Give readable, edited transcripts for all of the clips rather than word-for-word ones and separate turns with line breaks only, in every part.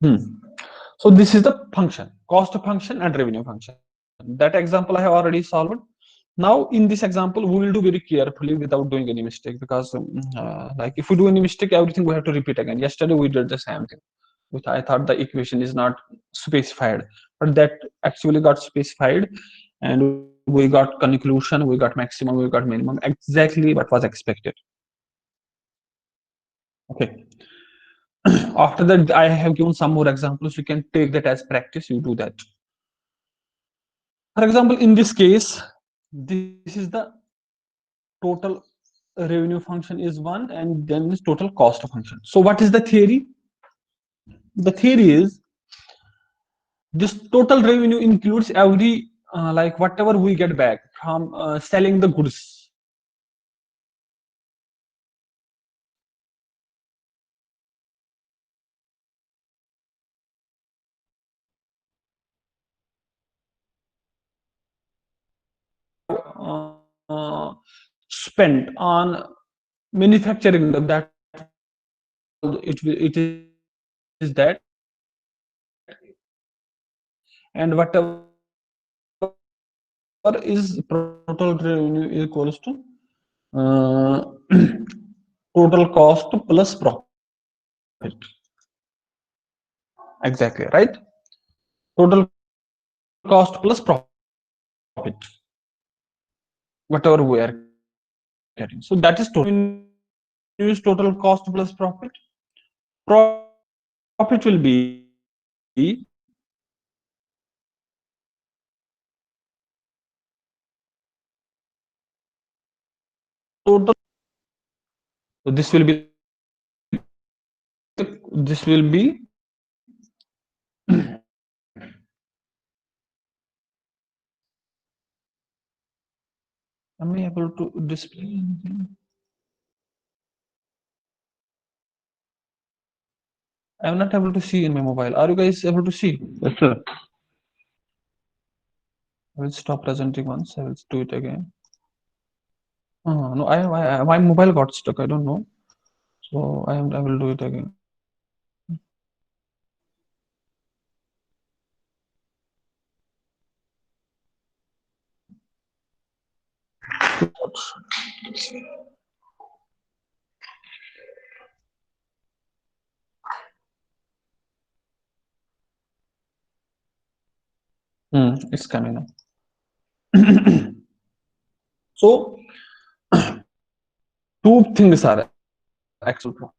Hmm. So this is the function, cost function and revenue function. That example I have already solved. Now in this example, we will do very carefully without doing any mistake, because like if we do any mistake, everything we have to repeat again. Yesterday we did the same thing, which I thought the equation is not specified, but that actually got specified, and we got conclusion, we got maximum, we got minimum, exactly what was expected. Okay. After that, I have given some more examples. You can take that as practice. You do that. For example, in this case, this is the total revenue function is one, and then this total cost function. So what is the theory? The theory is this total revenue includes every like whatever we get back from selling the goods. Spent on manufacturing them, that it is that, and whatever is total revenue equals to uh, total cost plus profit. Exactly, right? Total cost plus profit, whatever we are getting. So that is total revenue is total cost plus profit. Profit will be total. So this will be am I able to display anything? I'm not able to see in my mobile. Are you guys able to see?
Yes, sir.
I will stop presenting once. I will do it again. No, my mobile got stuck. I don't know. So I will do it again. It's coming now. So two things are actual profit.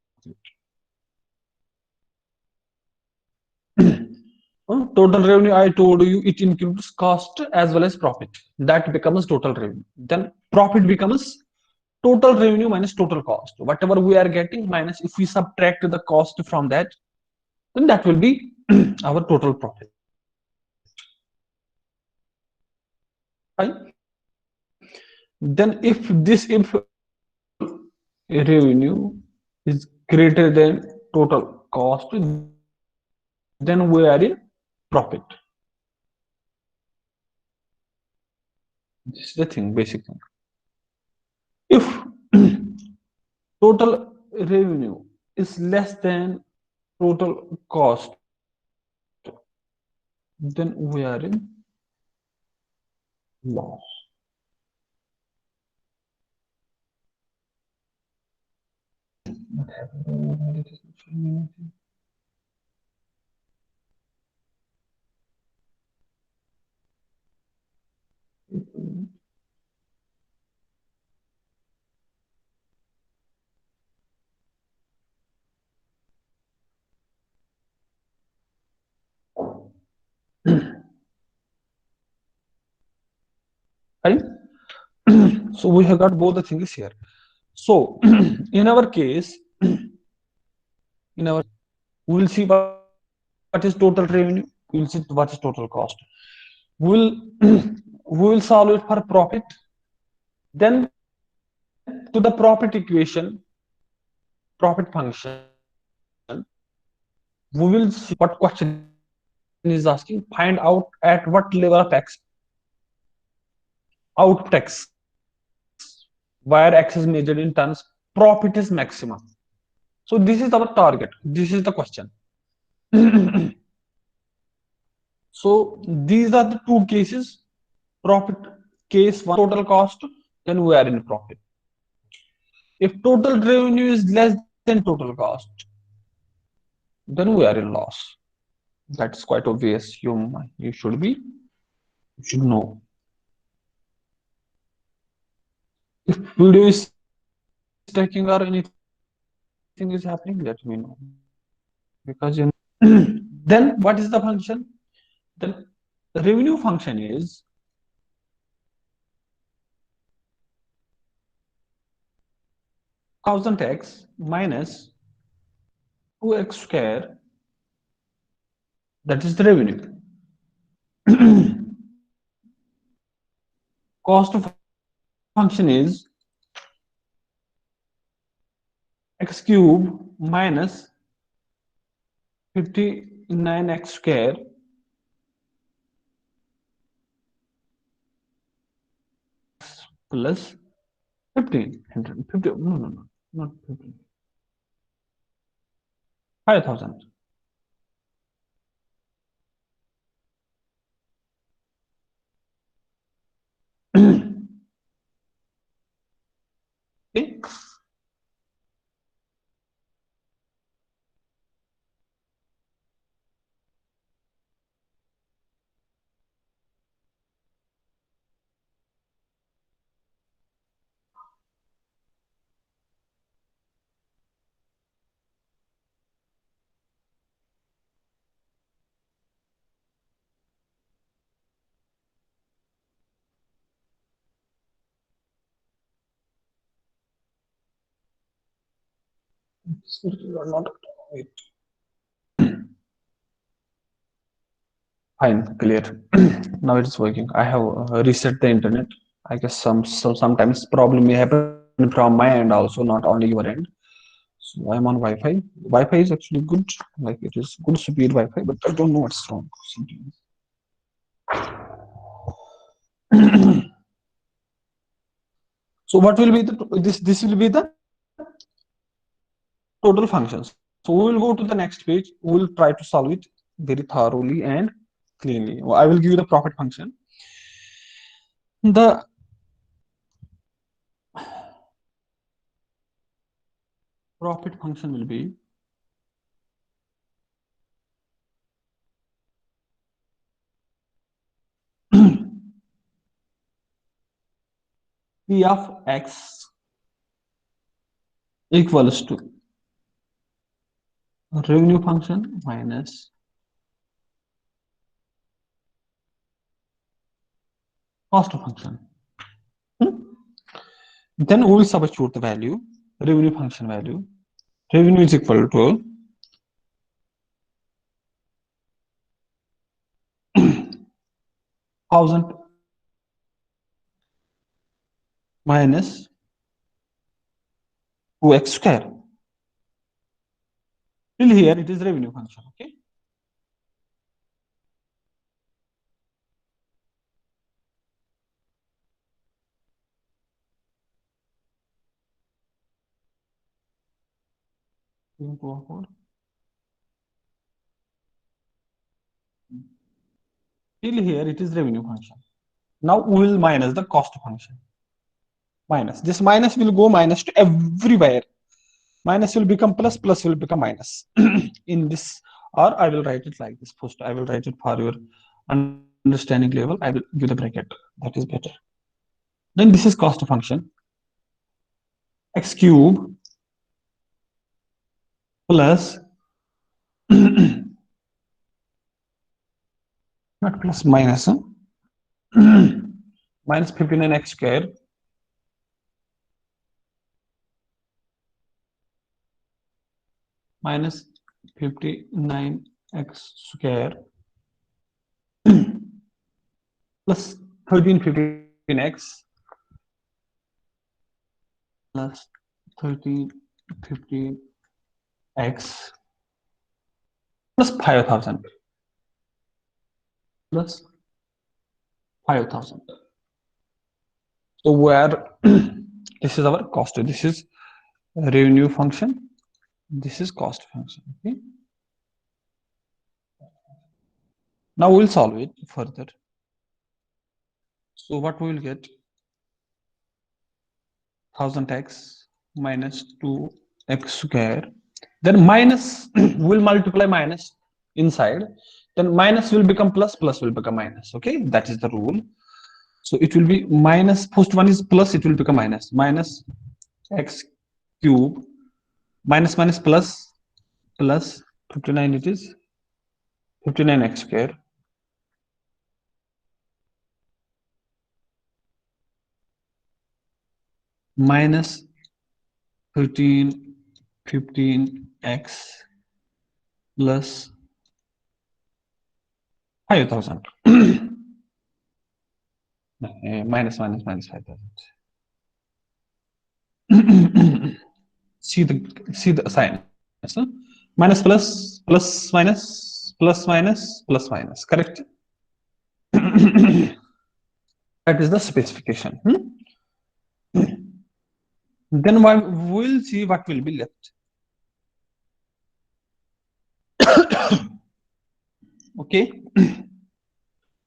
Total revenue, I told you, it includes cost as well as profit. That becomes total revenue. Then profit becomes total revenue minus total cost. Whatever we are getting minus, if we subtract the cost from that, then that will be our total profit. Fine. Then if revenue is greater than total cost, then we are in profit. This is the thing, basic thing. If total revenue is less than total cost, then we are in loss. What happened? Right? So we have got both the things here. So in our case, in our we will see what is total revenue, we will see what is total cost. We will we will solve it for profit. Then to the profit equation, profit function, we will see what question is asking. Find out at what level of x out x, where x is measured in terms, profit is maximum. So this is our target. This is the question. So these are the two cases. Profit case one, total cost, then we are in profit. If total revenue is less than total cost, then we are in loss. That's quite obvious. You should be, you should know. If video is taking or anything is happening, let me know. Because then what is the function? Then the revenue function is thousand x minus 2x square, that is the revenue. Cost function is x cube minus 59x square plus 1500 50, no, not 15, 5000. Okay. Not wait. Fine, clear. Now it's working. I have reset the internet. I guess sometimes problem may happen from my end also, not only your end. So I'm on Wi-Fi. Wi-Fi is actually good, like it is good speed Wi-Fi, but I don't know what's wrong. So what will be the this will be the total function. So we will go to the next page. We will try to solve it very thoroughly and cleanly. I will give you the profit function. The profit function will be P of x equals to revenue function minus cost function. Then we will substitute the value, revenue function value. Revenue is equal to 1000 minus 2x square. Till here it is revenue function. Okay. Till here it is revenue function. Now we will minus the cost function. Minus. This minus will go minus to everywhere. Minus will become plus, plus will become minus. In this, or I will write it like this. First, I will write it for your understanding level. I will give the bracket. That is better. Then this is cost function. X cube plus not plus minus minus 59x square minus 59x square plus 1315x plus 1315x plus 5000 plus 5000. So where this is our cost, this is revenue function, this is cost function. Okay. Now we'll solve it further. So what we will get, 1000x minus 2x square, then minus will multiply minus inside, then minus will become plus, plus will become minus. Okay, that is the rule. So it will be minus, first one is plus, it will become minus, minus x cube minus minus plus, plus 59, it is 59x square minus 13 15x plus 5000. Minus minus 5000. See the signs, huh? Minus plus plus minus, correct? That is the specification. Then we'll see what will be left. Okay,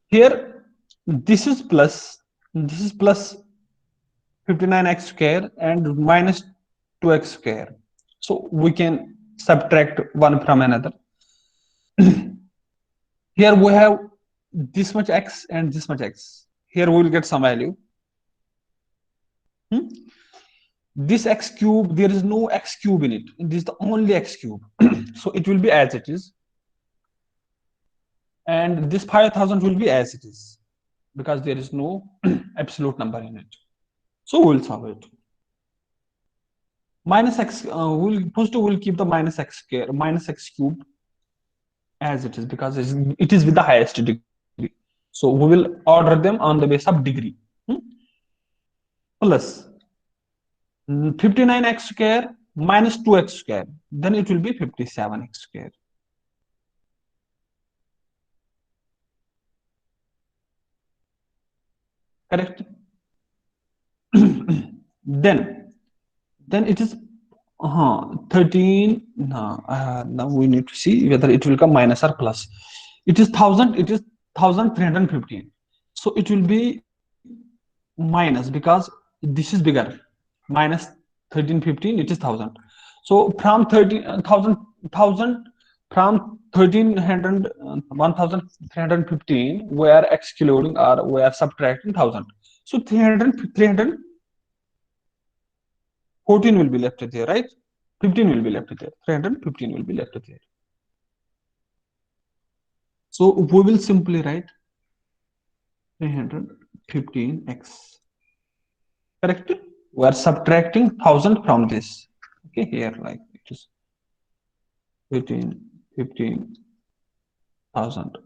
here this is plus 59x square and minus 2x square. So we can subtract one from another. Here we have this much x and this much x. Here we will get some value. This x cube, there is no x cube in it. This is the only x cube. So it will be as it is. And this 5000 will be as it is, because there is no absolute number in it. So we'll solve it. Minus x, we'll keep the minus x square, minus x cube as it is, because it is with the highest degree. So we will order them on the base of degree. Plus 59x square minus 2x square, then it will be 57x square. Correct? Then it is 13. Now we need to see whether it will come minus or plus. It is 1000, it is 1315. So it will be minus, because this is bigger. Minus 1315, it is 1000. So from 1000 from 1300 1315, we are excluding or we are subtracting 1000. So 314 will be left there, right? 15 will be left there. 315 will be left there. So we will simply write 315x. Correct? We are subtracting 1000 from this. Okay, here like it is 15,000,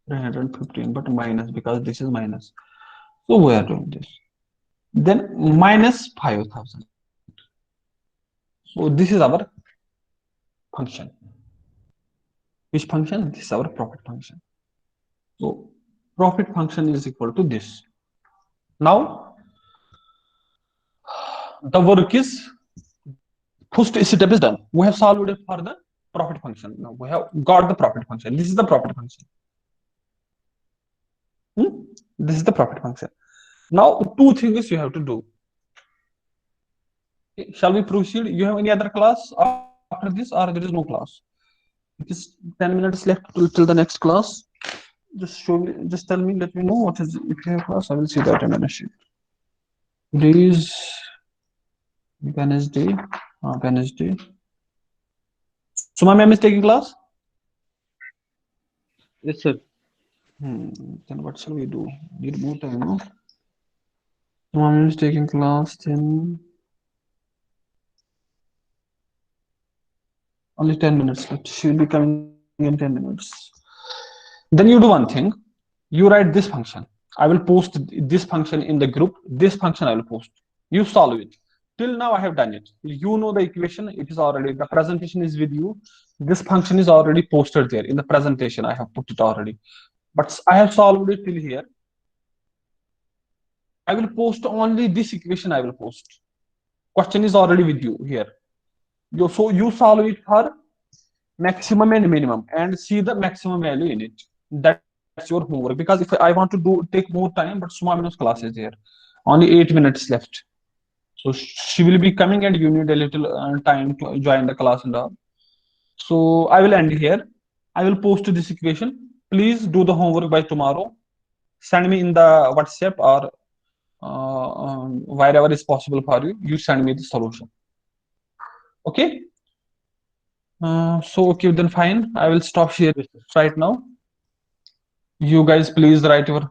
315, but minus, because this is minus. So we are doing this. Then minus 5000. So this is our function. Which function? This is our profit function. So profit function is equal to this. Now the work is, first step is done. We have solved it for the profit function. Now we have got the profit function. This is the profit function. This is the profit function. Now two things you have to do. Okay, shall we proceed? You have any other class after this, or there is no class? It is 10 minutes left till the next class. Just show me, just tell me, let me know what is, if you have class, I will see that in a sheet. Please, Wednesday. Wednesday. Suma ma'am is taking class?
Yes, sir.
Then what shall we do? Need more time, no? Suma ma'am is taking class, then only 10 minutes left. She will be coming in 10 minutes. Then you do one thing. You write this function. I will post this function in the group. This function I will post. You solve it. Till now I have done it. You know the equation. It is already, the presentation is with you. This function is already posted there in the presentation. I have put it already. But I have solved it till here. I will post only this equation. I will post. Question is already with you here. So you solve it for maximum and minimum and see the maximum value in it. That is that's your homework. Because if I want to do take more time, but Sumamina's class is here, only 8 minutes left. So she will be coming, and you need a little time to join the class and all. So I will end here. I will post this equation. Please do the homework by tomorrow. Send me in the WhatsApp, or wherever is possible for you. You send me the solution. Okay. So okay, then fine. I will stop sharing right now. You guys please write your